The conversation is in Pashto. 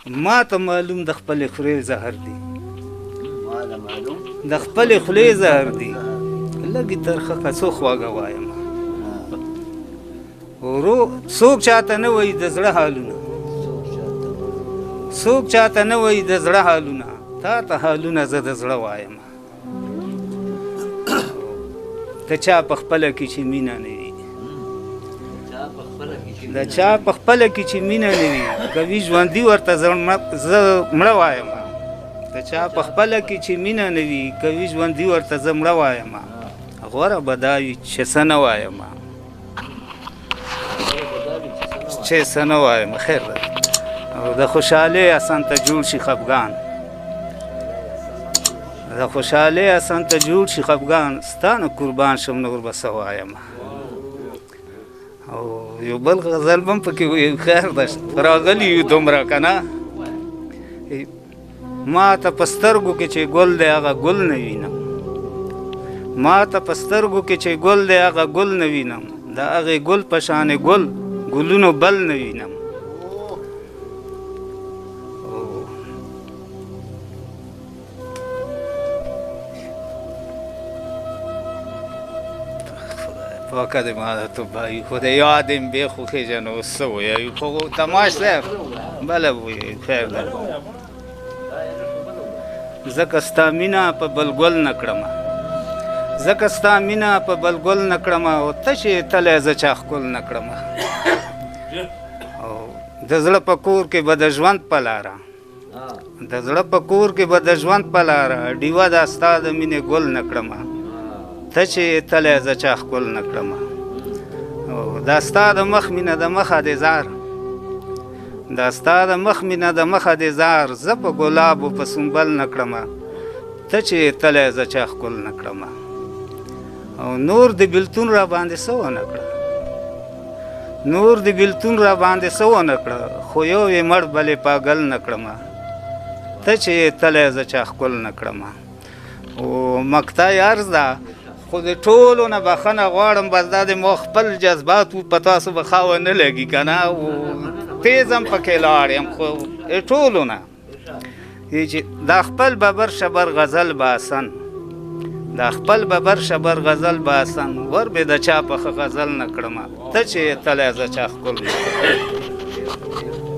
ما ته معلوم د خپلې خولې زهر دی د خپلې خولې زهر دی لږې ترخه که څو خواږه وایم ورو څوک چاته نه وایي د زړه حالونه څوک چاته نه وایي د زړه حالونه تا ته حالونه زه د زړه وایم د چا په خپله کې چې مینه نه وي د چا په خپله کې چې مینه نه وي کوي ژوندي ورته زه مړه وایم د چا په خپله کې چې مینه نه وي کوي ژوندي ورته زه مړه وایم غوره به دا وي چې څه نه وایم چې څه نه وایم خیر ده او د خوشحالۍ حسن ته جوړ شي خفګان د خوشحالۍ حسن ته جوړ شي خفګان ستا نه قربان شم نور به څه وایم او یو بل غزل به هم پکې وي خیر ده راغلي یو دومره که نه ما ته په سترګو کې چې ګل دی هغه ګل نه وینم ما ته په سترګو کې چې ګل دی هغه ګل نه وینم د هغې ګل په شانې ګل ګلونو بل نه وینم فقط ما تو بایی خود یادم بی خوخی جنو سو یا خو تماش ده بله وی خیر ده زکه ستا مینه په بلګل نه کړمه زکه ستا مینه په بلګل نه کړمه او تشې تلی زه چا ښکل نه کړمه او د زړه په کور کې به د ژوند په لاره د زړه په کور کې به د ژوند په لاره ډیوه دا ستا د مینې ګل نه کړمه ته چې تلی زه چا ښکل نه کړمه او دا ستا د مخ مینه د مخه دې زار دا ستا د مخ مینه د مخه دې زار زه په ګلابو په سنبل نه کړمه ته چې تلی زه چا ښکل نه کړمه او نور د بېلتون را باندې څه ونه کړه نور د بېلتون را باندې څه ونه کړه خو یو یې مړ بلې پاګل نه کړمه ته چې تلی زه چا ښکل نه کړمه او مقطع عرض ده خو د ټولو نه بخښنه غواړم بس دا د مو خپل جذبات په تاسو به خاوه نه لګي که نه او تیز هم پکې لاړ یم خو ټولو نه چې دا خپل ببر شبر غزل به حسن دا خپل ببر شبر غزل به حسن ور به د چا پخه غزل نه کړمه ته چې تلی زه چا ښکل نه کړم